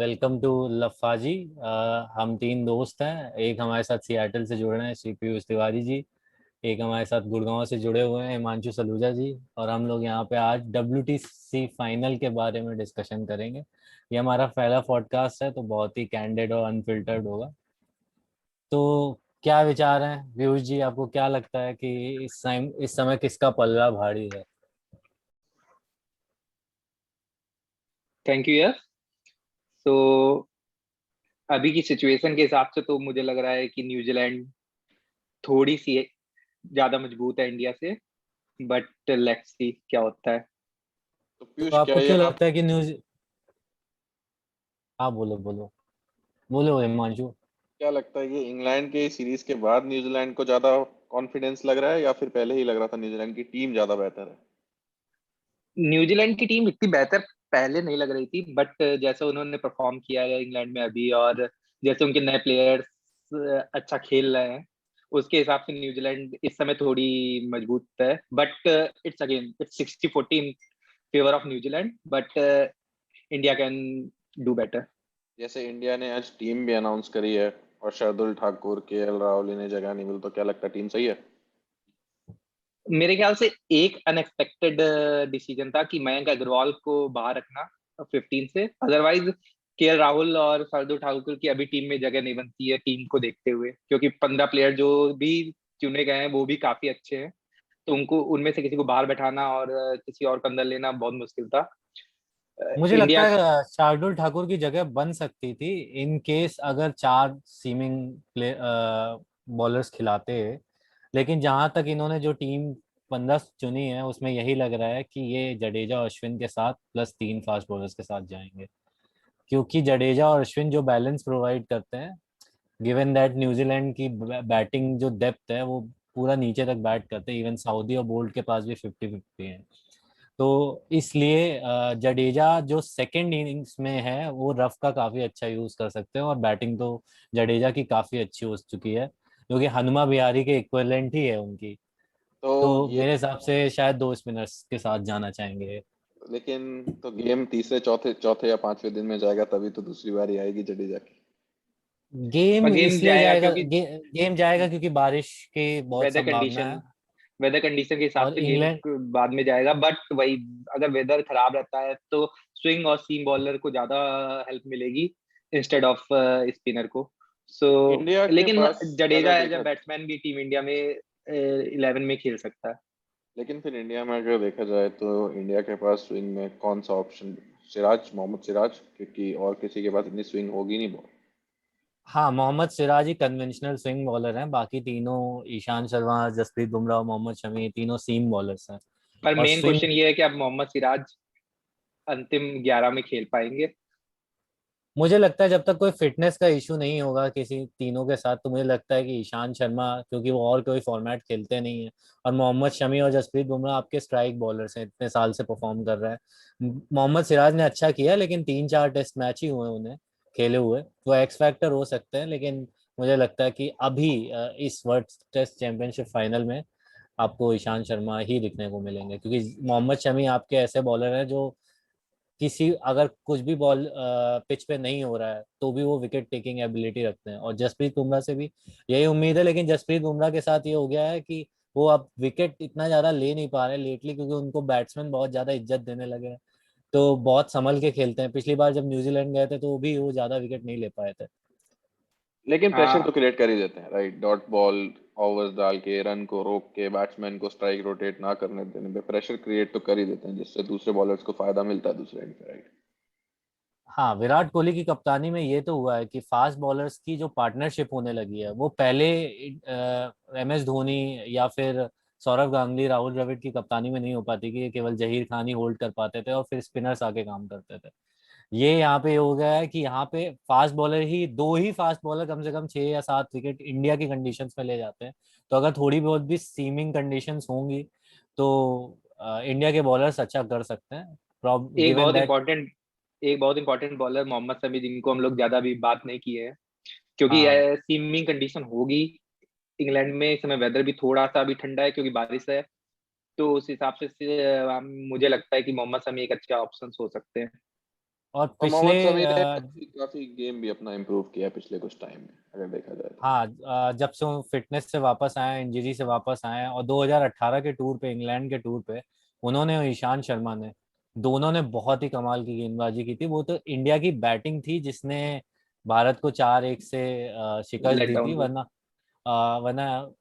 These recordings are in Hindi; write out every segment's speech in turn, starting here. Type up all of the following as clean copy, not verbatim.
Welcome to लफाजी। हम तीन दोस्त हैं। एक हमारे साथ सियाटल से जुड़ रहे हैं, श्री पीयूष तिवारी जी। एक हमारे साथ गुड़गांव से जुड़े हुए हैं, हिमांशु सलूजा जी। और हम लोग यहाँ पे आज WTC फाइनल के बारे में डिस्कशन करेंगे। ये हमारा पहला पॉडकास्ट है, तो बहुत ही कैंडिड और अनफिल्टर्ड होगा। तो क्या विचार हैं पीयूष जी, आपको क्या लगता है कि इस समय किसका पल्ला भारी है? थैंक यू यार। तो अभी की सिचुएशन के हिसाब से तो मुझे लग रहा है कि न्यूजीलैंड थोड़ी सी ज्यादा मजबूत है इंडिया से। बट लेट्स सी क्या होता है। तो तो पीयूष, क्या आपको ये क्यों आप लगता है कि न्यूज हाँ, बोलो बोलो। बोलो हिमांशु। क्या लगता है कि इंग्लैंड के सीरीज के बाद न्यूजीलैंड को ज्यादा कॉन्फिडेंस लग रहा है या फिर पहले ही लग रहा था न्यूजीलैंड की टीम ज्यादा बेहतर है? न्यूजीलैंड की टीम इतनी बेहतर पहले नहीं लग रही थी, बट जैसे उन्होंने परफॉर्म किया है इंग्लैंड में अभी, और जैसे उनके नए प्लेयर्स अच्छा खेल रहे हैं, उसके हिसाब से न्यूजीलैंड इस समय थोड़ी मजबूत है। But it's 60-40 in favour of New Zealand, but India can do better. जैसे इंडिया ने आज टीम भी अनाउंस करी है और शार्दुल ठाकुर, KL राहुल इन्हें जगह नहीं मिली, तो क्या लगता है टीम सही है? मेरे ख्याल से एक अनएक्सपेक्टेड डिसीजन था कि मयंक अग्रवाल को बाहर रखना 15 से। अदरवाइज KL राहुल और शार्दुल ठाकुर की अभी टीम में जगह नहीं बनती है, टीम को देखते हुए, क्योंकि 15 प्लेयर जो भी चुने गए हैं वो भी काफी अच्छे हैं। तो उनको उनमें से किसी को बाहर बैठाना और किसी और को अंदर लेना बहुत मुश्किल था। मुझे लगता इंडिया। है शार्दुल ठाकुर की जगह बन सकती थी इन केस अगर चार सीमिंग प्ले बॉलर्स खिलाते। लेकिन जहां तक इन्होंने जो टीम 15 चुनी है, उसमें यही लग रहा है कि ये जडेजा और अश्विन के साथ प्लस तीन फास्ट बॉलर्स के साथ जाएंगे। क्योंकि जडेजा और अश्विन जो बैलेंस प्रोवाइड करते हैं, गिवन दैट न्यूजीलैंड की बैटिंग जो डेप्थ है वो पूरा नीचे तक बैट करते हैं। इवन सऊदी और बोल्ट के पास भी 50-50 है। तो इसलिए जडेजा जो सेकंड इनिंग्स में है वो रफ का काफी अच्छा यूज कर सकते हैं, और बैटिंग तो जडेजा की काफी अच्छी हो चुकी है, जो कि हनुमा विहारी के इक्विवेलेंट ही है उनकी। तो तो ये मेरे हिसाब से शायद दो स्पिनर्स के साथ जाना चाहेंगे। लेकिन तो गेम तीसरे चौथे चौथे या पांचवें दिन में जाएगा, तभी तो दूसरी बारी आएगी जडेजा की। गेम पर गेम इसलिए जाएगा जाएगा, क्योंकि गेम जाएगा क्योंकि बारिश की बहुत वेदर संभावना कंडीशन है। वेदर कंडीशन के हिसाब और से गेम इंग्लैंड बाद में जाएगा। बट वही, अगर वेदर खराब रहता है तो स्विंग और सीम बॉलर को ज्यादा हेल्प मिलेगी इंस्टेड ऑफ स्पिनर को। सो इंडिया के लेकिन पास अगर जडेजा एज अ देखा बैट्समैन भी टीम इंडिया में 11 में खेल सकता है। लेकिन फिर इंडिया में अगर देखा जाए तो इंडिया के पास स्विंग में कौन सा ऑप्शन? सिराज, मोहम्मद सिराज, क्योंकि और किसी के पास इतनी स्विंग होगी नहीं बॉल। हाँ, मोहम्मद सिराज ही कन्वेंशनल स्विंग बॉलर हैं। बाकी तीनों ईशांत शर्मा, जसप्रीत बुमराह और मोहम्मद शमी, ये तीनों सीम बॉलर्स हैं। पर और मेन स्विंग, क्वेश्चन ये है कि अब मोहम्मद सिराज अंतिम 11 में खेल पाएंगे। मुझे लगता है जब तक कोई फिटनेस का इशू नहीं होगा किसी तीनों के साथ, तो मुझे लगता है कि ईशांत शर्मा, क्योंकि वो और कोई फॉर्मेट खेलते नहीं है, और मोहम्मद शमी और जसप्रीत बुमराह आपके स्ट्राइक बॉलर्स हैं, इतने साल से परफॉर्म कर रहे हैं। मोहम्मद सिराज ने अच्छा किया, लेकिन 3-4 टेस्ट मैच ही हुए उन्हें खेले हुए, वो एक्स फैक्टर हो सकते हैं। लेकिन मुझे लगता है कि अभी इस वर्ल्ड टेस्ट चैंपियनशिप फाइनल में आपको ईशांत शर्मा ही दिखने को मिलेंगे, क्योंकि मोहम्मद शमी आपके ऐसे बॉलर हैं जो किसी अगर कुछ भी बॉल पिच पे नहीं हो रहा है तो भी वो विकेट टेकिंग एबिलिटी रखते हैं। और जसप्रीत बुमराह से भी यही उम्मीद है, लेकिन जसप्रीत बुमराह के साथ ये हो गया है कि वो अब विकेट इतना ज्यादा ले नहीं पा रहे लेटली, क्योंकि उनको बैट्समैन बहुत ज्यादा इज्जत देने लगे हैं। तो बहुत संभल के खेलते हैं। पिछली बार जब न्यूजीलैंड गए थे तो भी वो ज्यादा विकेट नहीं ले पाए थे। लेकिन प्रेशर तो हाँ, क्रिएट कर ही देते हैं, राइट? डॉट बॉल ओवर्स डाल के, रन को रोक के, बैट्समैन को स्ट्राइक रोटेट ना करने देने पे प्रेशर क्रिएट तो कर ही देते हैं, जिससे दूसरे बॉलर्स को फायदा मिलता है दूसरे एंड पे, राइट? हाँ, विराट कोहली की कप्तानी में ये तो हुआ है कि फास्ट बॉलर्स की जो पार्टनरशिप होने लगी है, वो पहले MS धोनी या फिर सौरव गांगुली, राहुल द्रविड़ की कप्तानी में नहीं हो पाती, कि ये केवल जहीर खान ही होल्ड कर पाते थे और फिर स्पिनर्स आके काम करते थे। ये यहाँ पे हो गया है कि यहाँ पे फास्ट बॉलर ही, दो ही फास्ट बॉलर कम से कम 6 या 7 विकेट इंडिया की कंडीशंस में ले जाते हैं। तो अगर थोड़ी बहुत भी सीमिंग कंडीशंस होंगी तो इंडिया के बॉलर्स अच्छा कर सकते हैं, एक गिवन बहुत दैट। इंपॉर्टेंट एक बहुत इंपॉर्टेंट बॉलर मोहम्मद शमी, जिनको हम लोग ज्यादा भी बात नहीं किए हैं, क्योंकि हाँ सीमिंग कंडीशन होगी इंग्लैंड में। इस समय वेदर भी थोड़ा सा भी ठंडा है क्योंकि बारिश है। तो उस हिसाब से मुझे लगता है कि मोहम्मद शमी एक अच्छा ऑप्शन हो सकते हैं। और और पिछले मोहम्मद शमी ने काफी काफी गेम भी अपना इम्प्रूव किया पिछले कुछ टाइम में, अगर देखा जाए तो। हाँ, जब से वो फिटनेस से वापस आए, इंजरी से वापस आए, और 2018 के टूर पे, इंग्लैंड के टूर पे, उन्होंने और ईशांत शर्मा ने, दोनों ने बहुत ही कमाल की गेंदबाजी की थी। वो तो इंडिया की बैटिंग थी जिसने भारत को 4-1 से शिकस्त लेट दी थी, डाउन। वरना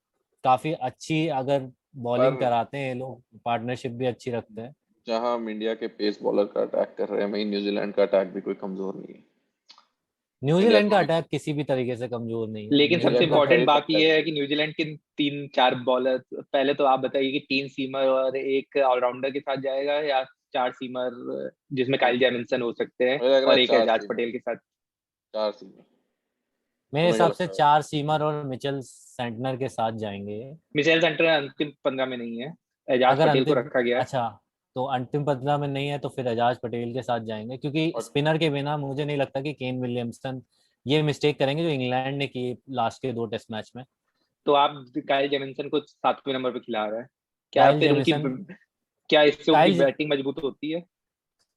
काफी अच्छी, अगर पर बॉलिंग कराते हैं ये लोग, पार्टनरशिप भी अच्छी रखते हैं। जहां हम इंडिया के पेस बॉलर का अटैक कर रहे हैं, वहीं न्यूजीलैंड का अटैक भी कोई कमजोर नहीं है। इंडिया न्यूजीलैंड का थोड़ी अटैक किसी भी तरीके से कमजोर नहीं है, लेकिन सबसे इंडिया न्यूजीलैंड को का इम्पोर्टेंट थोड़ी बात टक्कर ये है कि देगी। न्यूजीलैंड के 3-4 बॉलर, पहले तो आप बताइए कि 3 सीमर और एक ऑलराउंडर के साथ जाएगा, या 4 सीमर जिसमें काइल जैमिसन हो सकते हैं मुझे लग रहा और है एक चार एजाज सीमर। पटेल के साथ। 4 सीमर। मेरे तुम्हें क्या हिसाब से लगता है? 4 सीमर और मिचेल सेंटनर के साथ जाएंगे। मिचेल सेंटर अंतिम 15 में नहीं है, एजाज अगर पटेल को अंतिम, रखा गया है। अच्छा, तो अंतिम 15 में नहीं है तो फिर एजाज पटेल के साथ जाएंगे, क्योंकि और स्पिनर के बिना मुझे नहीं लगता कि केन विलियमसन ये मिस्टेक करेंगे जो इंग्लैंड ने की लास्ट के 2 टेस्ट मैच में। तो आप काइल जैमिसन को 7वें नंबर पे खिला रहे हैं, क्या काइल फिर उनकी, जेमिसन क्या इससे उनकी काइल बैटिंग मजबूत होती है?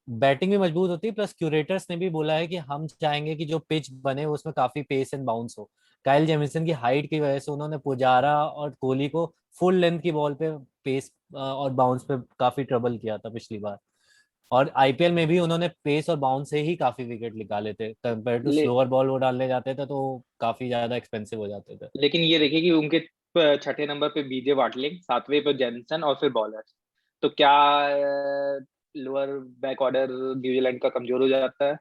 बैटिंग भी मजबूत होती है, प्लस क्यूरेटर्स ने भी बोला है कि हम चाहेंगे कि जो पिच बने उसमें काफी पेस एंड बाउंस हो। काइल जेमिसन की हाइट की वजह से उन्होंने पुजारा और कोहली को फुल लेंथ की बॉल पे पेस और बाउंस पे काफी ट्रबल किया था पिछली बार। और आईपीएल में भी उन्होंने पेस और बाउंस से ही काफी विकेट निकाले थे, कंपेयर टू ले, स्लोअर बॉल वो डालने जाते थे तो काफी ज्यादा एक्सपेंसिव हो जाते थे। लेकिन ये देखिए कि उनके 6ठे नंबर पे बीजे वाटलिंग, 7वें पे जैनसन और फिर बॉलर, तो क्या लोअर बैक ऑर्डर न्यूजीलैंड का कमजोर हो जाता है?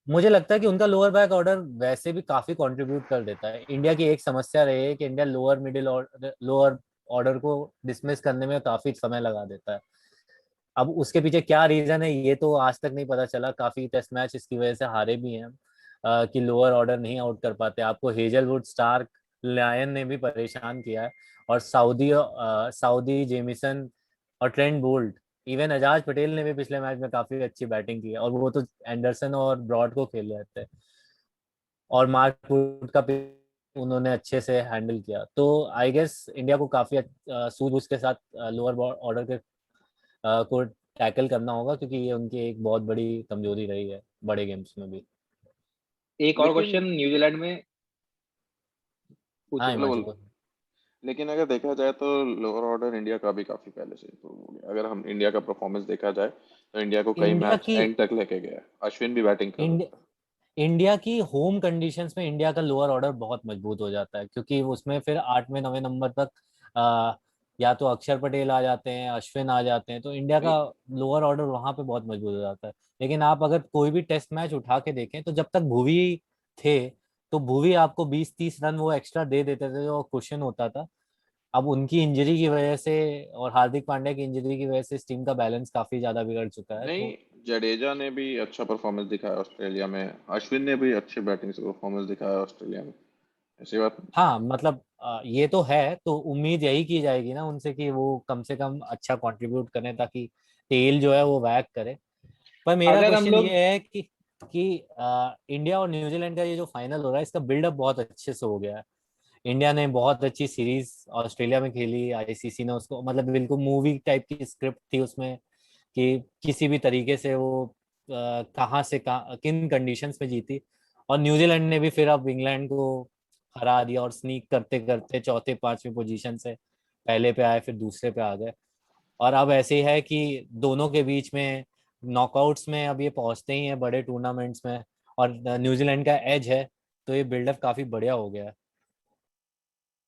मुझे लगता है कि उनका लोअर बैक ऑर्डर वैसे भी काफी कंट्रीब्यूट कर देता है। इंडिया की एक समस्या रही है कि India lower middle order, lower order को डिसमिस करने में काफी समय लगा देता है। अब उसके पीछे क्या रीजन है ये तो आज तक नहीं पता चला, काफी टेस्ट मैच इसकी वजह से हारे भी हैं, कि लोअर ऑर्डर नहीं आउट कर पाते। आपको हेजलवुड, स्टार्क, लायन ने भी परेशान किया है, और साउदी जेमिसन और Trent Boult, even Ajaz Patel ने भी पिछले मैच में काफी अच्छी बैटिंग की है, और वो तो एंडरसन और ब्रॉड को खेल रहे थे, और मार्क वुड का भी उन्होंने अच्छे से हैंडल किया। तो आई गेस इंडिया को काफी सूझबूझ के साथ लोअर ऑर्डर के को टैकल करना होगा, क्योंकि ये उनकी एक बहुत बड़ी कमजोरी रही है बड़े गेम्स में भी। एक और लेकिन क्वेश्चन न्यूजीलैंड में, हाँ पूछो। बोलो हिमांशु बोलो। को। लेकिन अगर देखा जाए तो लोअर ऑर्डर इंडिया का भी काफी पहले से इम्प्रूव हो गया। अगर हम इंडिया का परफॉर्मेंस देखा जाए तो इंडिया को कई इंडिया मैच की एंड तक लेके गया है। अश्विन भी बैटिंग कर रहा इंडिया इंडिया की होम कंडीशंस में इंडिया का लोअर ऑर्डर बहुत मजबूत हो जाता है, क्योंकि उसमें फिर 8वें 9वें नंबर तक आ, या तो अक्षर पटेल आ जाते हैं, अश्विन आ जाते हैं, तो इंडिया है। का लोअर ऑर्डर वहां पे बहुत मजबूत हो जाता है। लेकिन आप अगर कोई भी टेस्ट मैच उठा के देखें तो जब तक भुवी थे, तो भुवी आपको 20-30 रन वो एक्स्ट्रा दे देते थे जो क्वेश्चन होता था। अब उनकी इंजरी की वजह से और हार्दिक पांड्या की इंजरी की वजह से इस टीम का बैलेंस काफी ज्यादा बिगड़ चुका है, नहीं, तो जडेजा ने भी अच्छा परफॉर्मेंस दिखाया ऑस्ट्रेलिया में। अश्विन ने भी अच्छे बैटिंग से परफॉर्मेंस दिखाया ऑस्ट्रेलिया में। ऐसी बात नहीं। हाँ, मतलब ये तो है, तो उम्मीद यही की जाएगी ना उनसे कि वो कम से कम अच्छा कंट्रीब्यूट करें, ताकि टेल जो है वो वैक करे। पर मेरा अगर हम क्वेश्चन लोग, ये है कि इंडिया और न्यूजीलैंड का ये जो फाइनल हो रहा है इसका बिल्डअप बहुत अच्छे से हो गया है। इंडिया ने बहुत अच्छी सीरीज ऑस्ट्रेलिया में खेली, आईसीसी ने उसको, मतलब बिल्कुल मूवी टाइप की स्क्रिप्ट थी उसमें, कि किसी भी तरीके से वो कहाँ से किन कंडीशंस में जीती। और न्यूजीलैंड ने भी फिर अब इंग्लैंड को हरा दिया, और स्नीक करते करते चौथे 5वें पोजीशन से पहले पे आए, फिर दूसरे पे आ गए। और अब ऐसे ही है कि दोनों के बीच में नॉकआउट्स में अब ये पहुंचते ही हैं बड़े टूर्नामेंट्स में, और न्यूजीलैंड का एज है, तो ये बिल्डअप काफी बढ़िया हो गया है।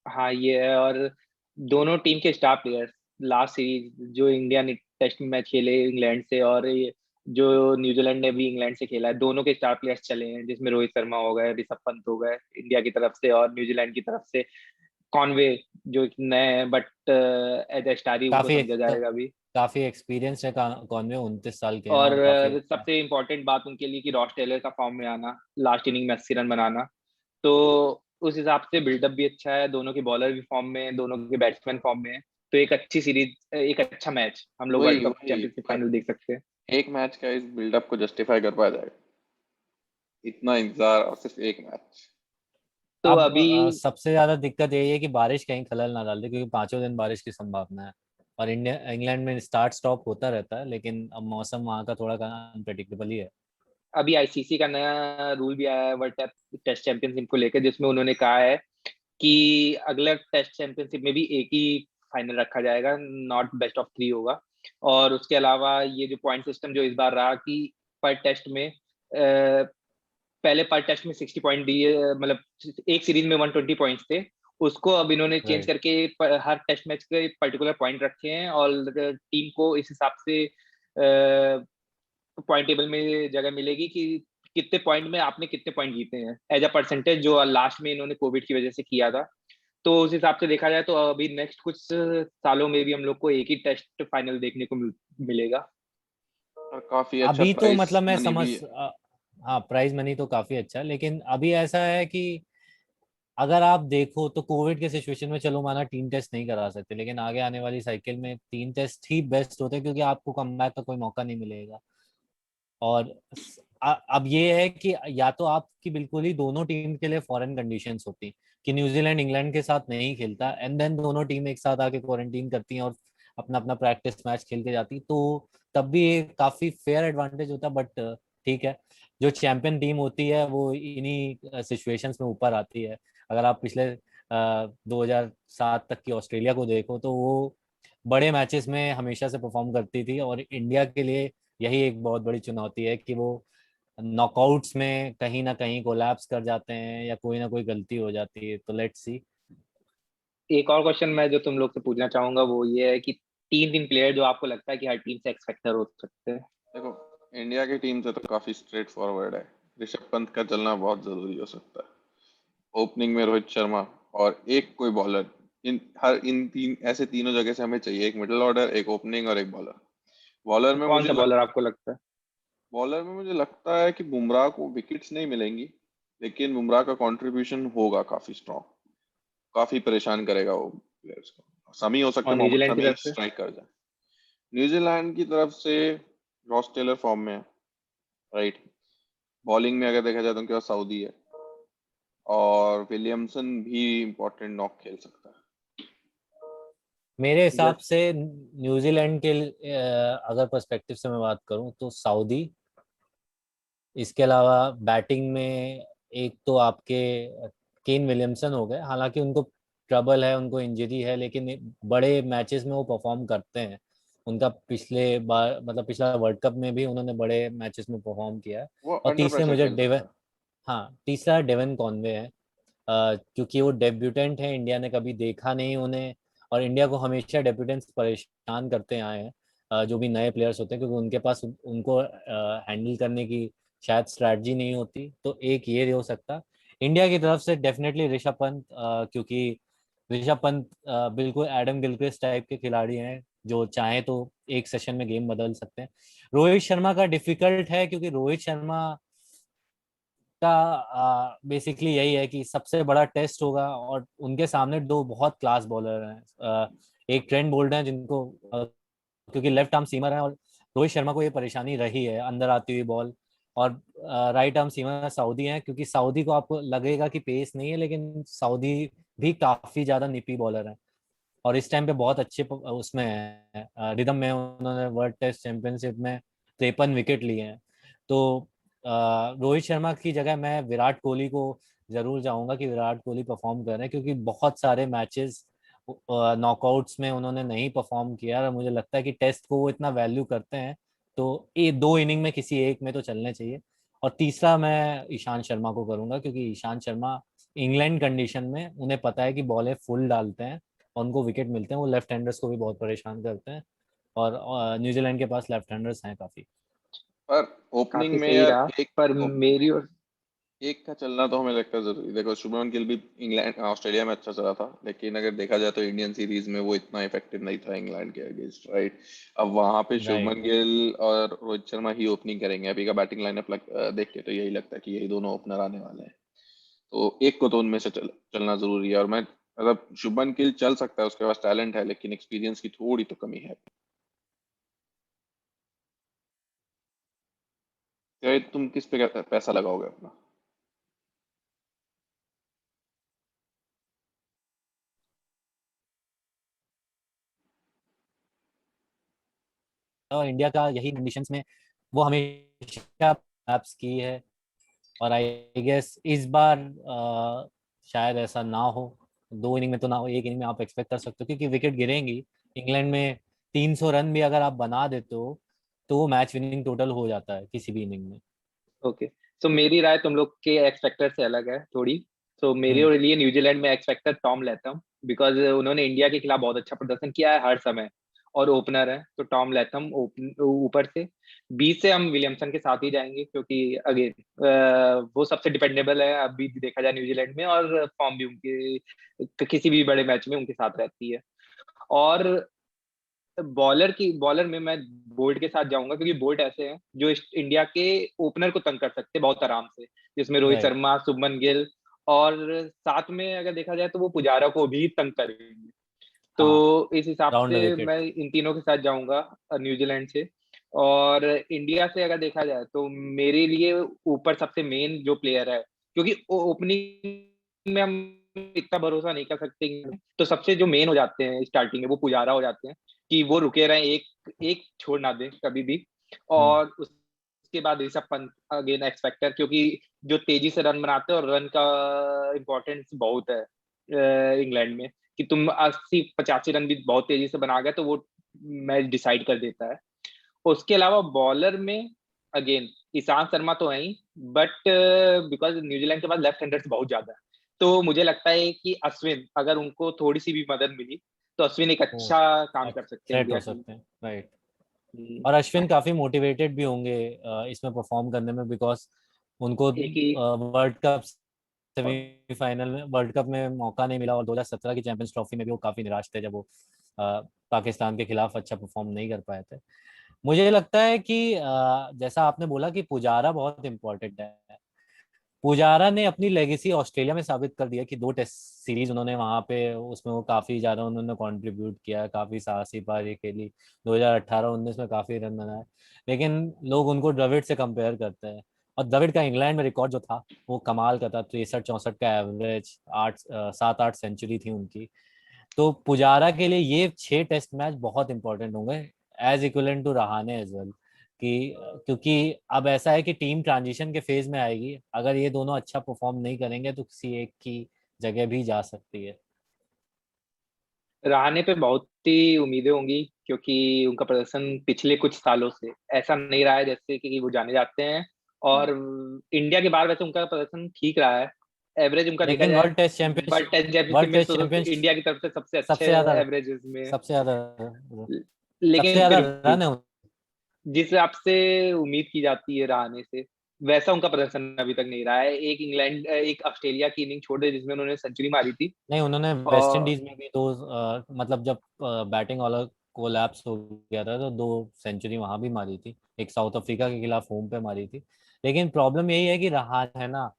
हाँ ये है, और दोनों टीम के स्टार प्लेयर्स, लास्ट सीरीज जो इंडिया ने टेस्ट मैच खेले इंग्लैंड से, और ये जो न्यूजीलैंड ने भी इंग्लैंड से खेला है, दोनों के स्टार प्लेयर्स चले हैं, जिसमें रोहित शर्मा हो गए, ऋषभ पंत हो गए इंडिया की तरफ से, और न्यूजीलैंड की तरफ से कॉनवे, जो एक नए हैं, बट एज ए स्टार ही उनको काफी समझा जाएगा अभी। काफी एक्सपीरियंस है, कॉनवे 29 साल के हैं और और काफी सबसे इम्पोर्टेंट बात उनके लिए कि रॉस टेलर का फॉर्म में आना, लास्ट इनिंग में 80 रन बनाना, तो उस हिसाब से बिल्डअप भी अच्छा है, दोनों के बॉलर भी फॉर्म में हैं, दोनों के बैट्समैन फॉर्म में हैं, तो एक अच्छी सीरीज, एक अच्छा मैच हम लोग वर्ल्ड वही कप वही चैंपियनशिप फाइनल देख सकते हैं। एक मैच का इस बिल्डअप को जस्टिफाई कर पाया जाएगा? इतना इंतजार और सिर्फ एक मैच। तो अब अभी सबसे ज्यादा दिक्कत यही है कि बारिश कहीं खलल ना डाल दे, क्योंकि 5 दिन बारिश की संभावना है। और इंडिया इंग्लैंड में स्टार्ट स्टॉप होता रहता है, लेकिन अब मौसम वहाँ का थोड़ा अनप्रेडिक्टेबल ही है। अभी आईसीसी का नया रूल भी आया है वर्ल्ड टेस्ट चैंपियनशिप को लेकर, जिसमें उन्होंने कहा है कि अगले टेस्ट चैंपियनशिप में भी एक ही फाइनल रखा जाएगा, नॉट बेस्ट ऑफ 3 होगा। और उसके अलावा ये जो पॉइंट सिस्टम जो इस बार रहा कि पर टेस्ट में पहले पर टेस्ट में 60 पॉइंट दिए, मतलब एक सीरीज में 120 पॉइंट्स थे, उसको अब इन्होंने चेंज राइट। करके हर टेस्ट मैच के पर्टिकुलर पॉइंट रखे हैं, और टीम को इस हिसाब से पॉइंट टेबल में जगह मिलेगी कि कितने पॉइंट में आपने कितने पॉइंट जीते हैं एज अ परसेंटेज, जो लास्ट में इन्होंने कोविड की वजह से किया था। तो उस हिसाब से देखा जाए तो अभी नेक्स्ट कुछ सालों में भी हम लोग को एक ही टेस्ट फाइनल देखने को मिलेगा। और काफी अच्छा अभी तो प्राइस मतलब मैं मनी समझ भी है। हाँ, प्राइज मनी तो काफी अच्छा है, लेकिन अभी ऐसा है कि अगर आप देखो तो कोविड के सिचुएशन में चलो माना 3 टेस्ट नहीं करा सकते, लेकिन आगे आने वाली साइकिल में 3 टेस्ट ही बेस्ट होते हैं, क्योंकि आपको कमबैक का कोई मौका नहीं मिलेगा। और अब ये है कि या तो आपकी बिल्कुल ही दोनों टीम के लिए फॉरेन कंडीशंस होती कि न्यूजीलैंड इंग्लैंड के साथ नहीं खेलता, एंड देन दोनों टीम एक साथ आके क्वारंटीन करती हैं और अपना अपना प्रैक्टिस मैच खेल के जाती, तो तब भी ये काफी फेयर एडवांटेज होता। बट ठीक है, जो चैंपियन टीम होती है वो इन्हीं सिचुएशंस में ऊपर आती है। अगर आप पिछले 2007 तक की ऑस्ट्रेलिया को देखो तो वो बड़े मैचेस में हमेशा से परफॉर्म करती थी, और इंडिया के लिए यही एक बहुत बड़ी चुनौती है कि वो नॉकआउट्स में कहीं ना कहीं कोलैप्स कर जाते हैं या कोई ना कोई गलती हो जाती है। तो लेट्स सी। एक और क्वेश्चन मैं जो तुम लोग से पूछना चाहूंगा वो ये है कि 3 प्लेयर जो आपको लगता है कि हर टीम से एक्स फैक्टर हो सकते हैं। देखो, इंडिया की टीम से तो काफी स्ट्रेट फॉरवर्ड है। ऋषभ पंत का चलना बहुत जरूरी हो सकता है। ओपनिंग में रोहित शर्मा और एक कोई बॉलर। इन तीन ऐसे तीनों जगह से हमें चाहिए, एक मिडिल ऑर्डर, एक ओपनिंग और एक बॉलर। बॉलर में कौन मुझे सा बॉलर आपको लगता है? बॉलर में मुझे लगता है कि बुमराह को विकेट्स नहीं मिलेंगी, लेकिन बुमराह का कंट्रीब्यूशन होगा काफी स्ट्रॉन्ग। काफी परेशान करेगा वो प्लेयर्स को। शमी हो सकता और है, मोहम्मद न्यूजीलैंड की शमी तरफ से? स्ट्राइक कर जाए। न्यूजीलैंड की तरफ से रॉस टेलर फॉर्म में है, राइट। बॉलिंग में अगर देखा जाए तो उनके पास सऊदी है, और विलियमसन भी इंपॉर्टेंट नॉक खेल सकता है। मेरे हिसाब जस्ट से न्यूजीलैंड के अगर पर्सपेक्टिव से मैं बात करूं तो सऊदी। इसके अलावा बैटिंग में एक तो आपके केन विलियमसन हो गए, हालांकि उनको ट्रबल है, उनको इंजरी है, लेकिन बड़े मैचेस में वो परफॉर्म करते हैं। उनका पिछले बार मतलब पिछला वर्ल्ड कप में भी उन्होंने बड़े मैचेस में परफॉर्म किया है। वो और अंडर तीसरे प्रेशर मुझे खेल सकता डेवन, है। हाँ तीसरा डेवन कॉनवे है। क्योंकि वो डेब्यूटेंट है, इंडिया ने कभी देखा नहीं उन्हें, और इंडिया को हमेशा डेब्यूटेंट्स परेशान करते आए हैं। जो भी नए प्लेयर्स होते हैं, क्योंकि उनके पास उनको हैंडल करने की शायद स्ट्रैटेजी नहीं होती। तो एक ये हो सकता। इंडिया की तरफ से डेफिनेटली ऋषभ पंत, क्योंकि ऋषभ पंत बिल्कुल एडम गिलक्रिस्ट टाइप के खिलाड़ी हैं, जो चाहे तो एक सेशन में गेम बदल सकते हैं। रोहित शर्मा का डिफिकल्ट है, क्योंकि रोहित शर्मा का बेसिकली यही है कि सबसे बड़ा टेस्ट होगा, और उनके सामने दो बहुत क्लास बॉलर हैं। एक ट्रेंट बोल्ट है जिनको क्योंकि लेफ्ट आर्म सीमर है, और रोहित शर्मा को ये परेशानी रही है अंदर आती हुई बॉल। और राइट आर्म सीमर सऊदी है, क्योंकि सऊदी को आपको लगेगा कि पेस नहीं है, लेकिन सऊदी भी काफी ज्यादा निपी बॉलर है, और इस टाइम पे बहुत अच्छे उसमें है रिदम में। उन्होंने वर्ल्ड टेस्ट चैंपियनशिप में 53 विकेट लिए हैं। तो रोहित शर्मा की जगह मैं विराट कोहली को जरूर चाहूंगा कि विराट कोहली परफॉर्म कर रहे हैं, क्योंकि बहुत सारे मैचेस नॉकआउट्स में उन्होंने नहीं परफॉर्म किया, और मुझे लगता है कि टेस्ट को वो इतना वैल्यू करते हैं। तो ये 2 इनिंग में किसी एक में तो चलने चाहिए। और तीसरा मैं ईशांत शर्मा को करूंगा, क्योंकि ईशांत शर्मा इंग्लैंड कंडीशन में उन्हें पता है कि बॉलें फुल डालते हैं और उनको विकेट मिलते हैं। वो लेफ्ट हैंडर्स को भी बहुत परेशान करते हैं, और न्यूजीलैंड के पास लेफ्ट हैंडर्स हैं काफी। पर ओपनिंग काफी में सही यार, रहा। एक पर ओपनिंग में मेरी और एक का चलना तो हमें लगता है जरूरी। देखो, शुभमन गिल भी इंग्लैंड ऑस्ट्रेलिया में अच्छा चला था, लेकिन अगर देखा जाए तो इंडियन सीरीज में वो इतना इफेक्टिव नहीं था इंग्लैंड के अगेंस्ट, राइट। अब वहां पे राइट। शुभमन गिल और रोहित शर्मा ही ओपनिंग करेंगे। अभी का बैटिंग लाइनअप देख के तो यही लगता है कि यही दोनों ओपनर आने वाले हैं। तो एक को तो उनमें से चलना जरूरी है। और मैं मतलब शुभमन गिल चल सकता है, उसके पास टैलेंट है, लेकिन एक्सपीरियंस की थोड़ी तो कमी है। तो तुम किस पे पैसा लगाओगे अपना? और इंडिया का यही कंडीशंस में वो हमेशा लैप्स की है। और आई गेस इस बार शायद ऐसा ना हो, 2 इनिंग में तो ना हो, 1 इनिंग में आप एक्सपेक्ट कर सकते हो, क्योंकि विकेट गिरेंगी। इंग्लैंड में 300 रन भी अगर आप बना देते हो तो वो मैच विनिंग टोटल हो जाता है किसी भी इनिंग में। ओके, सो मेरी राय तुम लोग के एक्सपेक्टर से अलग है थोड़ी। तो मेरे हम्म। लिए न्यूजीलैंड में एक्सपेक्टर टॉम लैथम, बिकॉज उन्होंने इंडिया के खिलाफ बहुत अच्छा प्रदर्शन किया है हर समय, और ओपनर है तो टॉम लैथम ऊपर से। बीच से हम विलियमसन के साथ ही जाएंगे, क्योंकि अगेन वो सबसे डिपेंडेबल है अभी देखा जाए न्यूजीलैंड में, और फॉर्म भी उनके किसी भी बड़े मैच में उनके साथ रहती है। और बॉलर में मैं बोल्ट के साथ जाऊंगा, क्योंकि बोल्ट ऐसे हैं जो इंडिया के ओपनर को तंग कर सकते हैं बहुत आराम से, जिसमें रोहित राइट। शर्मा, शुभमन गिल, और साथ में अगर देखा जाए तो वो पुजारा को भी तंग करेंगे। हाँ, तो इस हिसाब राउंड द से विकेट। मैं इन तीनों के साथ जाऊंगा न्यूजीलैंड से। और इंडिया से अगर देखा जाए तो मेरे लिए ऊपर सबसे मेन जो प्लेयर है, क्योंकि ओपनिंग में हम इतना भरोसा नहीं कर सकते, तो सबसे जो मेन हो जाते हैं स्टार्टिंग में वो पुजारा हो जाते हैं, कि वो रुके रहे, एक एक छोड़ ना दें कभी भी। हम्म। और उसके बाद Rishabh Pant again x factor, क्योंकि जो तेजी से रन बनाते हैं, और रन का इम्पोर्टेंस बहुत है इंग्लैंड में, कि तुम 80-85 रन भी बहुत तेजी से बना गए तो वो मैच डिसाइड कर देता है। उसके अलावा बॉलर में अगेन ईशांत शर्मा तो है ही, बट बिकॉज न्यूजीलैंड के पास लेफ्ट हैंडर्स बहुत ज्यादा है, तो मुझे लगता है कि अश्विन, अगर उनको थोड़ी सी भी मदद मिली तो अश्विन एक वो अच्छा काम कर सकते हैं थ्रेट इंडिया हो के लिए। सकते हैं, राइट। हम्म, और अश्विन काफी मोटिवेटेड भी होंगे इसमें परफॉर्म करने में, बिकॉज उनको एक ही वर्ल्ड कप सेमीफाइनल में, वर्ल्ड कप में मौका नहीं मिला, और 2017 की चैंपियंस ट्रॉफी में भी वो काफी निराश थे जब वो पाकिस्तान के खिलाफ अच्छा परफॉर्म नहीं कर पाए थे। मुझे लगता है कि जैसा आपने बोला कि पुजारा बहुत इंपॉर्टेंट है। पुजारा ने अपनी लेगेसी ऑस्ट्रेलिया में साबित कर दिया कि 2 टेस्ट सीरीज उन्होंने वहां पे, उसमें वो काफी ज्यादा उन्होंने कंट्रीब्यूट किया, काफी साहसी पारी खेली, 2018-19 में काफी रन बनाए। लेकिन लोग उनको द्रविड़ से कंपेयर करते हैं, और द्रविड़ का इंग्लैंड में रिकॉर्ड जो था वो कमाल का था, 63-64 का एवरेज, 7-8 सेंचुरी थी उनकी। तो पुजारा के लिए ये 6 टेस्ट मैच बहुत इंपॉर्टेंट होंगे, as equivalent to Rahane as well. कि क्योंकि अब ऐसा है कि टीम ट्रांजिशन के फेज में आएगी, अगर ये दोनों अच्छा परफॉर्म नहीं करेंगे तो किसी एक की जगह भी जा सकती है। रहाणे पे बहुत ही उम्मीदें होंगी, क्योंकि उनका प्रदर्शन पिछले कुछ सालों से ऐसा नहीं रहा है जैसे कि वो जाने जाते हैं। और इंडिया के बाहर वैसे उनका प्रदर्शन ठीक रहा है, एवरेज उनका देखा लेकिन जाए, world test championship, but test championship world में टेस्ट तो चैंपियनशिप इंडिया की तरफ से सबसे अच्छे सबसे ज्यादा, एवरेजेस में है। सबसे ज्यादा, सबसे लेकिन ज्यादा फिर भी रन है। जिस हिसाब से उम्मीद की जाती है रहाणे से, वैसा उनका प्रदर्शन अभी तक नहीं रहा है। एक ऑस्ट्रेलिया की इनिंग छोड़ दे जिसमें उन्होंने सेंचुरी मारी थी। नहीं, उन्होंने वेस्ट और इंडीज में भी दो, मतलब जब बैटिंग वाला कोलैप्स हो गया था तो 2 सेंचुरी वहां भी मारी थी, एक साउथ अफ्रीका के खिलाफ होम पे मारी थी। लेकिन प्रॉब्लम यही है कि रहाणे है ना,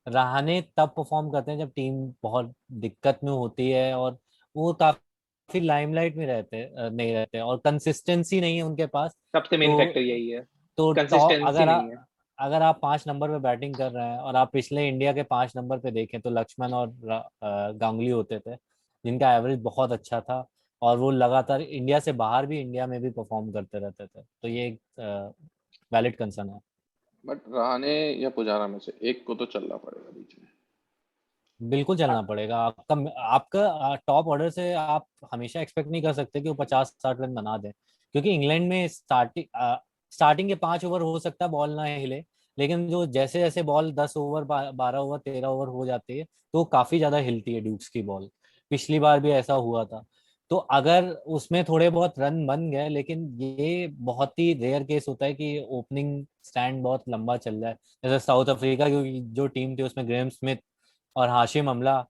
रहाणे तब परफॉर्म करते हैं जब टीम बहुत दिक्कत में होती है, और वो काफी लाइमलाइट में नहीं रहते, और कंसिस्टेंसी नहीं है उनके पास। सबसे मेन फैक्टर तो यही है, तो टॉप, कंसिस्टेंसी नहीं है। अगर आप 5 नंबर पे बैटिंग कर रहे हैं, और आप पिछले इंडिया के 5 नंबर पे देखें तो लक्ष्मण और गांगुली होते थे, जिनका एवरेज बहुत अच्छा था, और वो लगातार इंडिया से बाहर भी, इंडिया में भी परफॉर्म करते रहते थे। तो ये एक वैलिड कंसर्न है। बट रहाणे या पुजारा में से एक को तो चलना पड़ेगा बीच में। बिल्कुल चलना पड़ेगा। आपका आपका टॉप ऑर्डर से आप हमेशा एक्सपेक्ट नहीं कर सकते कि वो 50-60 रन बना दें, क्योंकि इंग्लैंड में स्टार्टिंग के 5 ओवर हो सकता है बॉल ना हिले, लेकिन जो जैसे जैसे बॉल 10 ओवर, 12 ओवर, 13 ओवर हो जाती है तो काफी ज्यादा हिलती है ड्यूक्स की बॉल। पिछली बार भी ऐसा हुआ था। तो अगर उसमें थोड़े बहुत रन बन गए, लेकिन ये बहुत ही रेयर केस होता है कि ओपनिंग स्टैंड बहुत लंबा चल रहा है। जैसे साउथ अफ्रीका की जो टीम थी उसमें ग्रेम स्मिथ और हाशिम अमला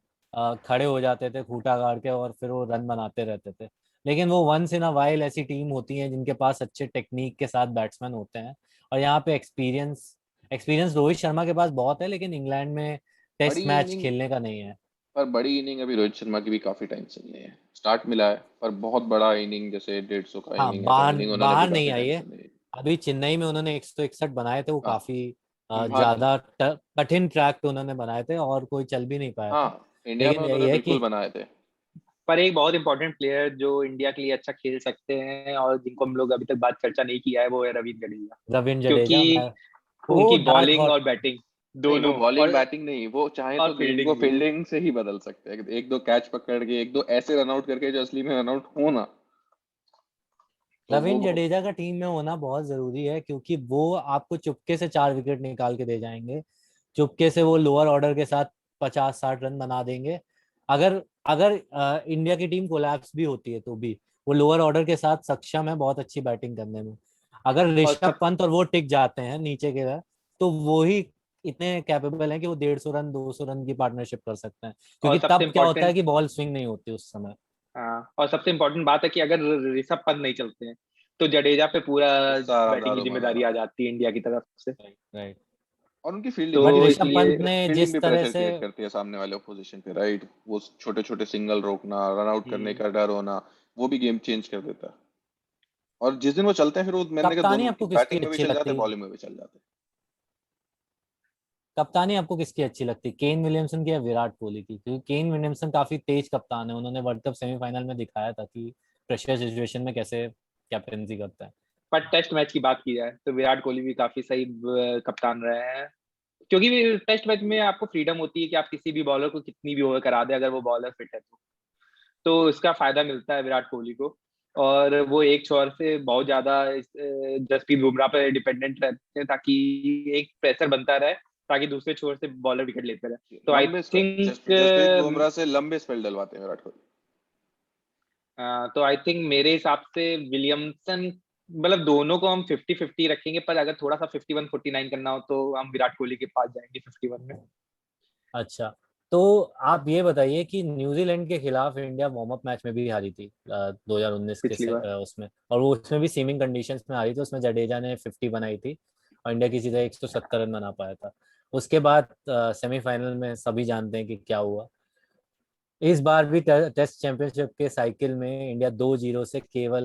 खड़े हो जाते थे खूंटा गाड़ के, और फिर वो रन बनाते रहते थे। लेकिन वो वंस इन अ वाइल ऐसी टीम होती है जिनके पास अच्छे टेक्निक के साथ बैट्समैन होते हैं। और यहाँ पे एक्सपीरियंस एक्सपीरियंस रोहित शर्मा के पास बहुत है, लेकिन इंग्लैंड में बड़ी टेस्ट मैच इनिंग, खेलने का नहीं है। पर बड़ी इनिंग अभी रोहित शर्मा की भी काफी टाइम से नहीं है। स्टार्ट मिला है पर बहुत बड़ा इनिंग जैसे 150 का हाँ, इनिंग, ऐसा बाहर इनिंग उन्होंने भी बाहर नहीं काफी आई टाइम है। से नहीं है। अभी चेन्नई में उन्होंने 161 बनाए थे, वो हाँ, काफी बाहर नहीं। ज्यादा कठिन ट्रैक पे उन्होंने बनाए थे, और कोई चल भी नहीं पाया था। हाँ, इंडिया में लेकिन उन्होंने यही है बिल्कुल कि बनाए थे। पर एक बहुत इंपॉर्टेंट प्लेयर जो इंडिया के लिए अच्छा खेल सकते हैं, और जिनको हम लोग अभी तक बात चर्चा नहीं किया है, वो है रविंद्र जडेजा। रविंद्र क्योंकि जडेजा, मैं उनकी डार्क बॉलिंग हॉर्स। और बैटिंग नहीं, वो दोनों, बॉलिंग बैटिंग नहीं, वो चाहे और तो गेम को फील्डिंग भी। फील्डिंग से ही बदल सकते हैं, एक दो कैच पकड़ के, एक दो ऐसे रन आउट करके जो असली में रन आउट हो ना, तो वो रविंद्र जडेजा का टीम में होना बहुत जरूरी है, क्योंकि वो आपको चुपके से 4 विकेट निकाल के दे जाएंगे। चुपके से वो लोअर ऑर्डर के साथ 50-60 रन बना देंगे। अगर अगर इंडिया की टीम कोलैप्स भी होती है तो भी वो लोअर ऑर्डर के साथ सक्षम है बहुत अच्छी बैटिंग करने में। अगर और ऋषभ सब पंत और वो टिक जाते हैं नीचे के तरफ, तो वो ही इतने कैपेबल हैं कि वो 150 रन 200 रन की पार्टनरशिप कर सकते हैं, और क्योंकि सबसे तब क्या होता है इम्पोर्टेंट, कि बॉल स्विंग नहीं होती उस समय। हाँ, और सबसे इम्पोर्टेंट बात है कि अगर ऋषभ पंत नहीं चलते हैं तो जडेजा पे पूरा सारा बैटिंग की जिम्मेदारी दारोमदार। आ जाती है इंडिया की तरफ से। राइट। और उनकी तो फील्डिंग बट भी ऋषभ फील्डिंग पंत इसलिए, भी ने फील्डिंग जिस भी तरह प्रेशर से क्रिएट करती है सामने वाले ऑपोजिशन पे, राइट? वो छोटे छोटे सिंगल रोकना, रन आउट करने हम्म, का डर होना, वो भी गेम चेंज कर देता है। और जिस दिन वो चलते हैं, फिर वो मैंने देखा कप्तानी दोनों आपको किसकी बैटिंग में भी अच्छी चल जाते लगती हैं, है? बॉलिंग में भी चल जाते कप्तानी आपको किसकी अच्छी लगती है, केन विलियमसन की या विराट कोहली की? क्योंकि केन विलियमसन काफी तेज कप्तान है, उन्होंने वर्ल्ड कप सेमीफाइनल में दिखाया था कि प्रेशर सिचुएशन में कैसे कैप्टनसी करता है। पर टेस्ट मैच की बात की जाए तो विराट कोहली भी काफी सही कप्तान रहे हैं, क्योंकि टेस्ट मैच में आपको फ्रीडम होती है कि आप किसी भी बॉलर को कितनी भी ओवर करा दे, अगर वो बॉलर फिट है तो इसका फायदा मिलता है विराट कोहली को। और वो एक छोर से बहुत ज्यादा जसप्रीत बुमराह पे डिपेंडेंट रहते हैं, ताकि एक प्रेशर बनता रहे, ताकि दूसरे छोर से बॉलर विकेट लेते रहे। हैं। तो आई लंबे स्पेल, थिंक जसप्रीत बुमराह से लंबे स्पेल डलवाते हैं विराट कोहली। मेरे हिसाब से विलियमसन, मतलब दोनों को हम 50-50 रखेंगे, पर अगर थोड़ा सा 51-49 करना हो तो हम विराट कोहली के पास जाएंगे 51 में। अच्छा, तो आप ये बताइए कि न्यूजीलैंड के खिलाफ इंडिया वार्म अप मैच में भी हारी थी 2019 के पिछली बार। उसमें, और वो उसमें भी सीमिंग कंडीशंस में हारी थी, उसमें जडेजा ने 50 बनाई थी और इंडिया की सीधा 170 रन बना पाया था। उसके बाद सेमीफाइनल में सभी जानते हैं कि क्या हुआ। इस बार भी टेस्ट चैंपियनशिप के साइकिल में इंडिया 2-0 से केवल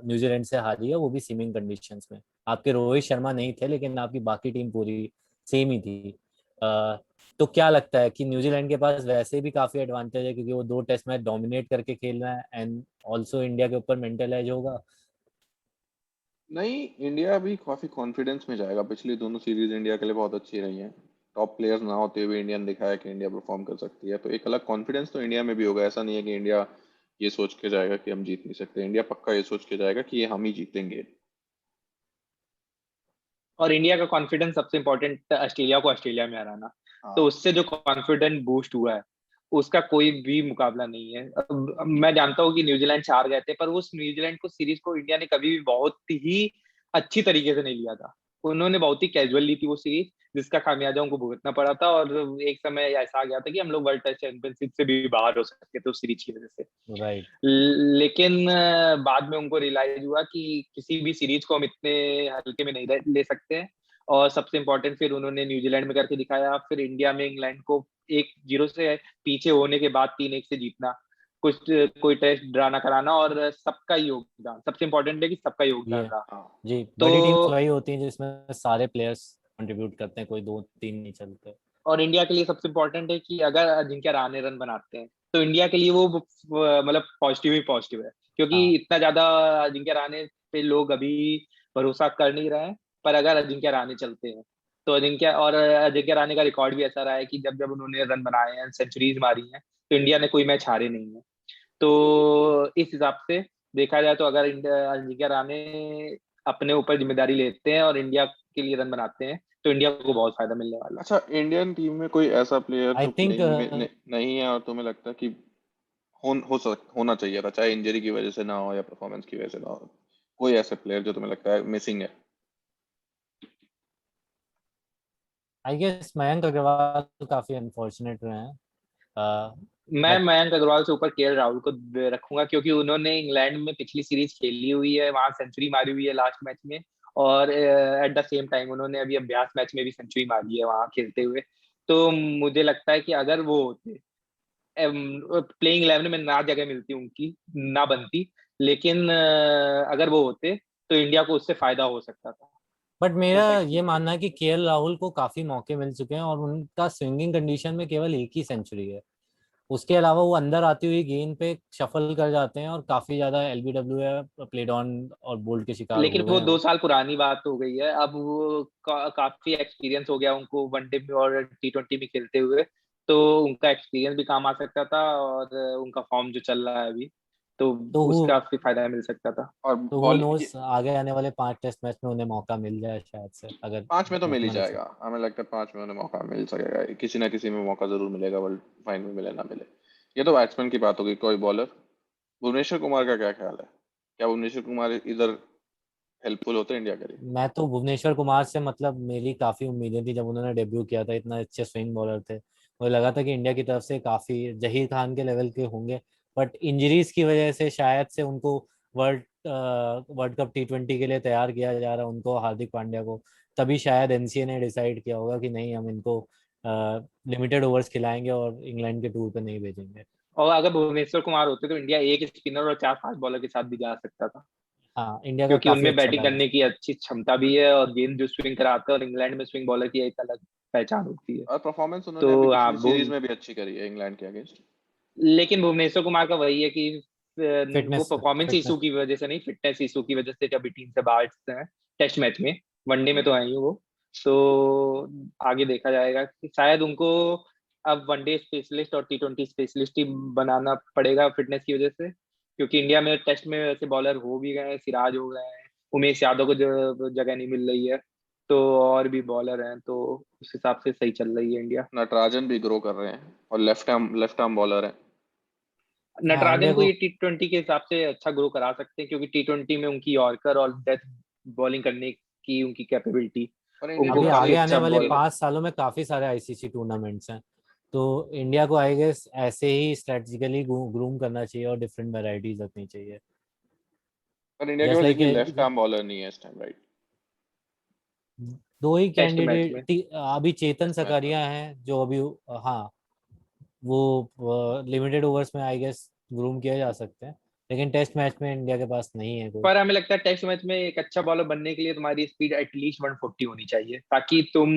न्यूजीलैंड से हारी है, वो भी सीमिंग कंडीशंस में। आपके रोहित शर्मा नहीं थे, लेकिन आपकी बाकी टीम पूरी सेम ही थी। तो क्या लगता है कि न्यूजीलैंड के पास वैसे भी काफी एडवांटेज है, क्योंकि वो 2 टेस्ट मैच डोमिनेट करके खेल रहा है, एंड ऑल्सो इंडिया के ऊपर मेंटल एज होगा। नहीं, इंडिया भी काफी कॉन्फिडेंस में जाएगा, पिछली दोनों सीरीज इंडिया के लिए बहुत अच्छी रही हैं। टॉप प्लेयर्स ना होते हुए इंडिया ने दिखाया कि इंडिया परफॉर्म कर सकती है, तो एक अलग कॉन्फिडेंस तो इंडिया में भी होगा। ऐसा नहीं है कि इंडिया ये सोच के जाएगा कि हम जीत नहीं सकते, इंडिया पक्का ये सोच के जाएगा कि ये हम ही जीतेंगे। और इंडिया का कॉन्फिडेंस सबसे इम्पोर्टेंट, ऑस्ट्रेलिया को ऑस्ट्रेलिया में हराना, तो हाँ। उससे जो कॉन्फिडेंस बूस्ट हुआ है उसका कोई भी मुकाबला नहीं है। अब मैं जानता हूँ कि न्यूजीलैंड हार गए थे, पर उस न्यूजीलैंड को सीरीज को इंडिया ने कभी भी बहुत ही अच्छी तरीके से नहीं लिया था। उन्होंने बहुत ही कैजुअल ली थी वो सीरीज, जिसका खामियाजा उनको भुगतना पड़ा था। और एक समय ऐसा आ गया था कि हम लोग वर्ल्ड टेस्ट चैंपियनशिप से भी बाहर हो सकते थे उस सीरीज की वजह से। राइट। लेकिन बाद में उनको रियलाइज हुआ कि किसी भी सीरीज को हम इतने हल्के में नहीं ले सकते हैं। और सबसे इम्पोर्टेंट फिर उन्होंने न्यूजीलैंड में करके दिखाया, फिर इंडिया में इंग्लैंड को 1-0 से पीछे होने के बाद 3-1 से जीतना, कुछ कोई टेस्ट ड्रा ना कराना, और सबका योगदान, सबसे इम्पोर्टेंट है कि सबका योगदान ये रहा। हाँ। जी, बड़ी टीम्स तो वही होती हैं जिसमें सारे प्लेयर्स कंट्रीब्यूट करते हैं, कोई 2-3 नहीं चलते। और इंडिया के लिए सबसे इम्पोर्टेंट है कि अगर अजिंक्य रहाणे रन बनाते हैं तो इंडिया के लिए वो मतलब पॉजिटिव ही पॉजिटिव है, क्योंकि हाँ। इतना ज्यादा अजिंक्य रहाणे पे लोग अभी भरोसा कर नहीं रहे हैं। पर अगर अजिंक्य रहाणे चलते हैं तो अजिंक्य रहाणे का रिकॉर्ड भी ऐसा रहा है कि जब जब उन्होंने रन बनाए हैं, सेंचुरीज मारी हैं, तो इंडिया ने कोई मैच हारे नहीं है। तो इस हिसाब से देखा जाए तो अगर अजिंक्य रहाणे अपने ऊपर जिम्मेदारी लेते हैं और इंडिया के लिए रन बनाते हैं तो इंडिया को बहुत फायदा मिलने वाला अच्छा, इंडियन टीम में कोई ऐसा प्लेयर आई जो थिंक प्लेइंग में नहीं है और तुम्हें लगता है कि होना चाहिए था, चाहे इंजरी की वजह से ना हो या परफॉर्मेंस की वजह से ना हो, कोई ऐसे प्लेयर जो तुम्हें लगता है मिसिंग है? आई गेस मयंक अग्रवाल काफी अनफॉर्चुनेट रहे हैं। मैं बट मयंक अग्रवाल से ऊपर केएल राहुल को रखूंगा, क्योंकि उन्होंने इंग्लैंड में पिछली सीरीज खेली हुई है, वहां सेंचुरी मारी हुई है लास्ट मैच में। और एट द सेम टाइम उन्होंने अभी अभ्यास मैच में भी सेंचुरी मारी है वहां खेलते हुए। तो मुझे लगता है कि अगर वो होते, प्लेइंग 11 में ना जगह मिलती उनकी, ना बनती, लेकिन अगर वो होते तो इंडिया को उससे फायदा हो सकता था। मेरा ऐसा ये एक्सपीरियंस। मानना है कि केएल राहुल को काफी मौके मिल चुके हैं और उनका स्विंगिंग कंडीशन में केवल एक ही सेंचुरी है। उसके अलावा वो अंदर आती हुई गेंद पे शफल कर जाते हैं और काफी ज्यादा एलबीडब्ल्यू प्लेड ऑन और बोल्ड के शिकार लेकिन हुए वो हैं दो वो। साल पुरानी बात हो गई है, अब वो काफी एक्सपीरियंस हो गया उनको वनडे में और T20 में खेलते हुए, तो उनका एक्सपीरियंस भी काम आ सकता था, और उनका फॉर्म जो चल रहा है अभी, तो तो वो उसका काफी फायदा मिल सकता था। और तो वो बॉल नोस आगे आने वाले 5 टेस्ट मैच में उन्हें मौका मिल जाए शायद से, अगर 5 में तो मिल ही ओपनर से। जाएगा, हमें लगता है 5 में उन्हें मौका मिल सकेगा, किसी ना किसी में मौका जरूर मिलेगा, वर्ल्ड फाइन में मिले ना मिले। ये तो बैट्समैन की बात होगी, कोई बॉलर। भुवनेश्वर कुमार का क्या ख्याल है? क्या भुवनेश्वर कुमार इधर हेल्पफुल होते हैं इंडिया के लिए? मैं तो भुवनेश्वर कुमार से मतलब मेरी काफी उम्मीदें थी जब उन्होंने डेब्यू किया था, इतना अच्छे स्विंग बॉलर थे, मुझे लगा था कि इंडिया की तरफ से काफी जहीर खान के लेवल के होंगे। बट इंजरीज की वजह से शायद से उनको वर्ल्ड वर्ल्ड कप T20 के लिए तैयार किया जा रहा है उनको, हार्दिक पांड्या को। तभी शायद एनसीए ने डिसाइड किया होगा कि नहीं, हम इनको लिमिटेड ओवर्स खिलाएंगे और इंग्लैंड के टूर पे नहीं भेजेंगे। और अगर भुवनेश्वर कुमार होते तो इंडिया एक स्पिनर और 4 फास्ट बॉलर के साथ भी जा सकता था, हाँ, इंडिया का क्योंकि काफी उनमें अच्छा बैटिंग बैलेंस। करने की अच्छी क्षमता भी है और गेंद जो स्विंग कराते हैं, और इंग्लैंड में स्विंग बॉलर की एक अलग पहचान होती है। और परफॉर्मेंस उन्होंने अभी तो हाँ, पिछली सीरीज में भी अच्छी करी है इंग्लैंड के अगेंस्ट। लेकिन भुवनेश्वर कुमार का वही है कि वो फिटनेस परफॉर्मेंस इशू फिटनेस की वजह से नहीं, फिटनेस इशू की वजह से अभी टीम से बाहर हैं टेस्ट मैच में। वनडे में तो है ही वो। तो आगे देखा जाएगा कि शायद उनको अब वनडे स्पेशलिस्ट और T20 स्पेशलिस्ट ही बनाना पड़ेगा फिटनेस की वजह से, क्योंकि इंडिया में टेस्ट में वैसे बॉलर हो भी गए हैं, सिराज हो गए हैं, उमेश यादव को जगह नहीं मिल रही है, तो और भी बॉलर हैं, तो उस हिसाब से सही चल रही है इंडिया। नटराजन भी ग्रो कर रहे हैं और लेफ्ट आर्म बॉलर है। हाँ, नटराजन इंडिया को को। ये T20 के हिसाब से अच्छा ग्रो करा सकते हैं, क्योंकि T20 में उनकी यॉर्कर और डेथ बॉलिंग करने की उनकी कैपेबिलिटी और इंडिया के उनको अभी पास काफी आगे एक आने अच्छा वाले बॉल। 5 सालों में काफी सारे आईसीसी टूर्नामेंट्स हैं, तो इंडिया को आई गेस ऐसे ही स्ट्रेटेजिकली ग्रूम करना चाहिए और डिफरेंट वैरायटीज रखनी चाहिए। और इंडिया के जस्ट पास एक लाइक भी लेफ्ट आर्म बॉलर नहीं है इस टाइम, राइट? दो ही टेस्ट मैच में कैंडिडेट अभी, चेतन टेस्ट मैच में। सकारिया हैं जो अभी, हाँ, वो लिमिटेड ओवर्स में आई गेस ग्रूम किया जा सकते हैं, लेकिन टेस्ट मैच में इंडिया के पास नहीं है कोई। पर हमें लगता है टेस्ट मैच में एक अच्छा बॉलर बनने के लिए तुम्हारी स्पीड एटलीस्ट 140 होनी चाहिए, ताकि तुम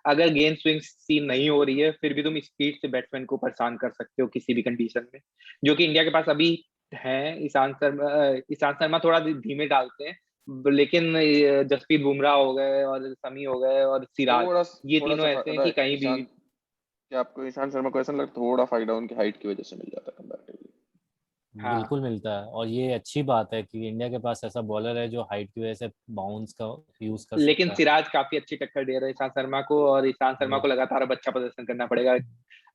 अगर गेंद स्विंग सीन नहीं हो रही है फिर भी तुम स्पीड से बैट्समैन को परेशान कर सकते हो किसी भी कंडीशन में, जो कि इंडिया के पास अभी है। ईशांत शर्मा थोड़ा धीमे डालते हैं, लेकिन जसप्रीत बुमराह हो गए और शमी हो गए और सिराज, थोड़ा ये थोड़ा तीनों सा ऐसे हैं फायदा कि है कहीं भी। ईशान। क्या आपको ईशान शर्मा को ऐसा लगता है थोड़ा फायदा उनकी हाइट की वजह से मिल जाता है कंपैरेटिवली? हाँ, बिल्कुल मिलता है, और ये अच्छी बात है कि इंडिया के पास ऐसा बॉलर है जो हाइट की वजह से बाउंस का यूज कर लेकिन सकता है। सिराज काफी अच्छी टक्कर दे रहे हैं ईशांत शर्मा को, और ईशांत शर्मा वो को लगातार अब अच्छा प्रदर्शन करना पड़ेगा।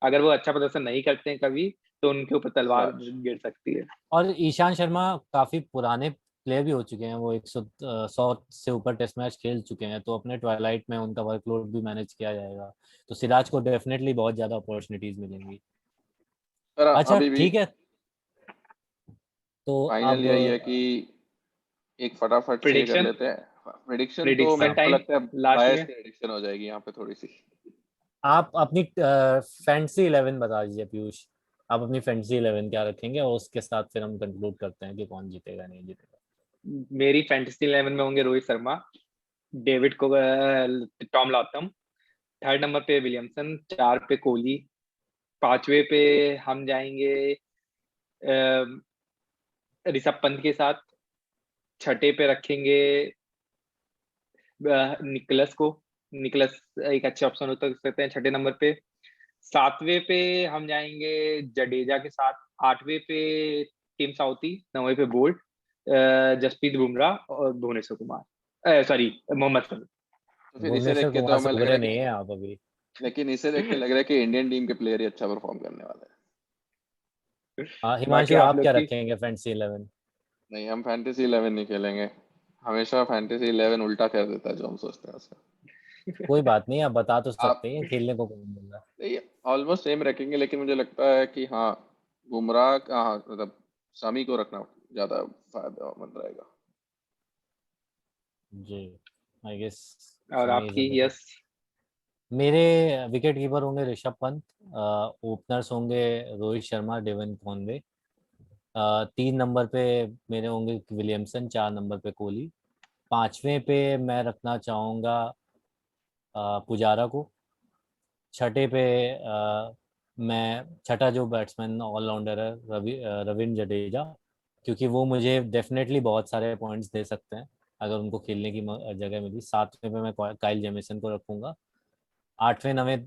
अगर वो अच्छा प्रदर्शन नहीं करते हैं कभी, तो उनके ऊपर तलवार सिराज। गिर सकती है। और ईशान शर्मा काफी पुराने प्लेयर भी हो चुके हैं, वो 100 से ऊपर टेस्ट मैच खेल चुके हैं, तो अपने ट्वाइलाइट में उनका वर्कलोड भी मैनेज किया जाएगा, तो सिराज को डेफिनेटली बहुत ज्यादा अपॉर्चुनिटीज मिलेंगी। पर अच्छा अभी भी ठीक है, तो फाइनल अब यही है कि एक फटाफट से ये कर प्रिडिक्शन लेते हैं प्रिडिक्शन, तो प्रिडिक्शन मेरे को टाइम लगता है लास्ट बायस में। प्रिडिक्शन हो जाएगी यहाँ पे थोड़ी सी। आप अपनी फैंटेसी 11 बता दीजिए पीयूष, आप अपनी फैंटेसी 11 क्या रखेंगे, और उसके साथ फिर हम कंक्लूड करते हैं कि कौन जीतेगा नहीं जीतेगा। मेरी फैंटेसी 11 में होंगे रोहित शर्मा, डेविड को टॉम लॉथम, थर्ड नंबर पे विलियमसन, 4 पे कोहली, 5वें पे हम जाएंगे ऋषभ पंत के साथ, 6ठे पे रखेंगे निकलस को। निकलस एक अच्छे ऑप्शन हो सकते हैं 6ठे नंबर पे। 7वें पे हम जाएंगे जडेजा के साथ, 8वें पे टीम साउथी, 9वें पे बोल्ट, जसप्रीत बुमराह और भुवनेश्वर कुमार, सॉरी, मोहम्मद शमी। तो फिर इसे देख भुवनेश्वर के कुमार तो से हमें लग रहा उभरे है नहीं कि, है आप अभी। लेकिन इसे देख के लग रहा है कि इंडियन टीम के प्लेयर ही अच्छा परफॉर्म करने वाले हैं। हाँ, बाकी हिमांशु आप आप लोग क्या की रखेंगे फैंटेसी 11? नहीं, हम फैंटेसी 11 नहीं खेलेंगे। हमेशा फैंटेसी 11 उल्टा कर देता है जो हम सोचते हैं उसका। कोई बात नहीं, आप बता तो आप सकते हैं, खेलने को कौन बोल रहा नहीं, ऑलमोस्ट सेम रखेंगे, लेकिन मुझे लगता है कि हाँ, बुमराह का, हाँ मतलब शमी को रखना ज्यादा फायदेमंद रहेगा। है जी। आई गेस और समी इज अ आपकी? बेटर। यस। मेरे विकेट कीपर होंगे ऋषभ पंत, ओपनर्स होंगे Rohit Sharma, Devon Conway, 3 number पे मेरे होंगे विलियमसन, 4 नंबर पे कोहली, 5वें पे मैं रखना चाहूंगा पुजारा को, 6ठे पे मैं छठा जो बैट्समैन ऑलराउंडर है रविंद्र जडेजा, क्योंकि वो मुझे डेफिनेटली बहुत सारे पॉइंट्स दे सकते हैं अगर उनको खेलने की जगह मिली। 7वें पे मैं काइल जेमिसन को रखूंगा। 8वें 9वें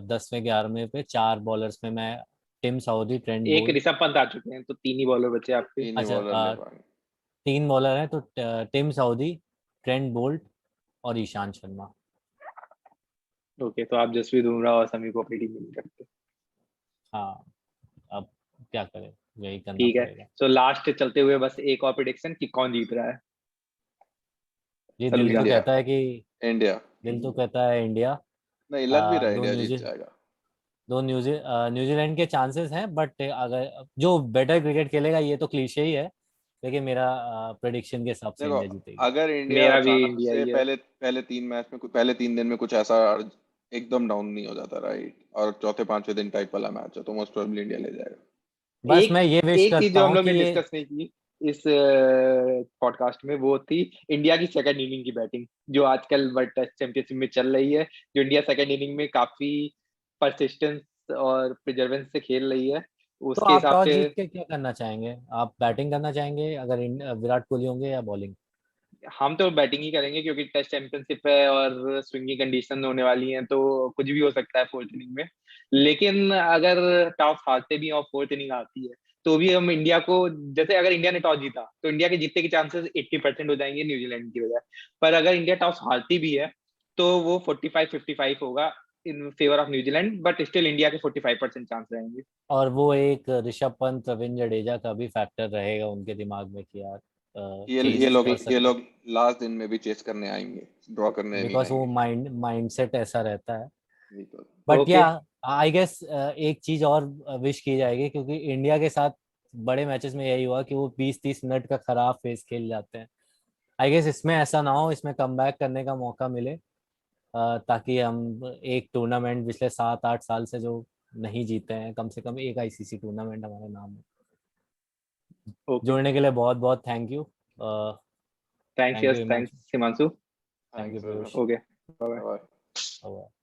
10वें 11वें पे 4 बॉलर्स में मैं टिम साउदी, ट्रेंट एक बोल्ट। ऋषभ पंत आ चुके हैं, तो 3 ही बॉलर बचे आपके। तीन ही अच्छा, बॉलर ले पाएंगे। 3 बॉलर हैं तो टिम साउदी, ट्रेंट बोल्ट और ईशांत शर्मा। ओके, तो आप जसप्रीत बुमराह और समी को अपनी टीम में नहीं रखते। हाँ, अब क्या करें, यही करना ठीक है, पड़ेगा। तो लास्ट चलते हुए बस एक और प्रिडिक्शन कि कौन जीत रहा है। ये दिल तो सलूजा। इंडिया। कहता है कि इंडिया। दिल तो कहता है इंडिया। नहीं, लग भी रहा है दो इंडिया जीत न्यूजी जाएगा। दो न्यूजीलैंड के चांसेस हैं, बट अगर जो बेटर क्रिकेट खेलेगा ये तो क्लीशे ही है, लेकिन मेरा प्रेडिक्शन के हिसाब से देखो, इंडिया जीतेगी। अगर इंडिया मेरा भी अचानक इंडिया से ही है। पहले पहले 3 मैच में पहले 3 दिन में कुछ ऐसा एकदम डाउन नहीं हो जाता, राइट, और चौथे पांचवें दिन टाइप वाला मैच है, तो मोस्ट प्रोबेबली इंडिया ले जाएगा। बस एक मैं ये विश एक चीज करता जो हम हूँ लोग कि ने ये डिस्कस नहीं की इस पॉडकास्ट में, वो थी इंडिया की सेकंड इनिंग की बैटिंग, जो आजकल वर्ल्ड टेस्ट चैंपियनशिप में चल रही है। जो इंडिया सेकंड इनिंग में काफी परसिस्टेंस और प्रिजर्वेंस से खेल रही है, तो उसके आप हिसाब टॉस से जीत के क्या करना चाहेंगे? आप बैटिंग करना चाहेंगे अगर विराट कोहली होंगे, या बॉलिंग? हम तो बैटिंग ही करेंगे, क्योंकि टेस्ट चैंपियनशिप है और स्विंगी कंडीशन होने वाली हैं, तो कुछ भी हो सकता है फोर्थ इनिंग में। लेकिन अगर टॉस हारते भी हैं और फोर्थ इनिंग आती है, तो भी हम इंडिया को, जैसे अगर इंडिया ने टॉस जीता तो इंडिया के जीतने के चांसेस 80% हो जाएंगे न्यूजीलैंड की बजाय। पर अगर इंडिया टॉस हारती भी है तो वो 45-55 होगा in favour of New Zealand, but still India के 45% चांस रहेंगे। और वो एक ऋषभ पंत, रविंद्र जडेजा का भी फैक्टर रहेगा उनके दिमाग में कि यार ये चेज लोग कर ये सकते, लोग लास्ट दिन में भी चेस करने आएंगे, ड्रॉ करने नहीं बिकॉज वो आएंगे। माइंडसेट ऐसा रहता है। बिल्कुल। But okay. या आई गेस एक चीज और विश की जाएगी, क्योंकि इंडिया के साथ बड़े मैचेस में यही हुआ कि वो 20-30 मिनट का खराब फेस खेल जाते हैं। आई गेस इसमें ऐसा ना हो, इसमें कमबैक करने का मौका मिले, ताकि हम एक टूर्नामेंट पिछले 7-8 साल से जो नहीं जीते हैं, कम से कम एक आईसीसी टूर्नामेंट हमारे नाम है। ओके, जुड़ने के लिए बहुत बहुत thank you. Thanks, thank you yes, Himanshu. Thanks Himanshu. Thank you thanks. Piyush. Okay, bye. Bye. Bye-bye.